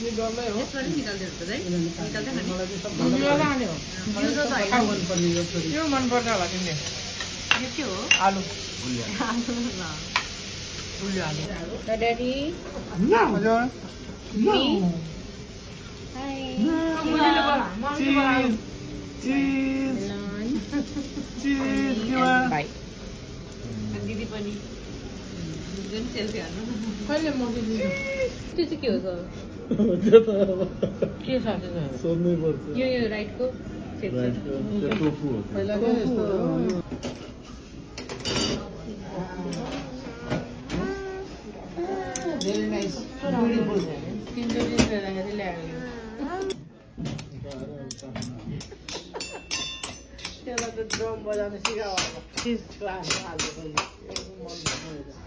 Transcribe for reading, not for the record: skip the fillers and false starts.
यो डल्लै हो यसबाट निकाल्दै हुन्छ है निकाल्दै खाने मलाई चाहिँ सबभन्दा यो लाने हो हिउँदो त होइन मनपर्ने यो छोरी यो मन पर्छ होला तिमीले यो के हो आलु भुलिया उल्लु आलु ड्याडी हजुर चिज चिज चिज बाई दिदी पनि जुन सेल्फी हाल्नु कहिले म दिदी त्यो चाहिँ के हो सर के छ त्यो सोध्नै पर्छ यो राइटको सेप त्यो टोफु हो पहिला के यस्तो भेरी नाइस ब्युटिफुल तिनचोटि हेर्दाखेरि ल्यायो त्यसलाई त ड्रम बजाउन सिकाऊ चिज हाल्नु हाल्नु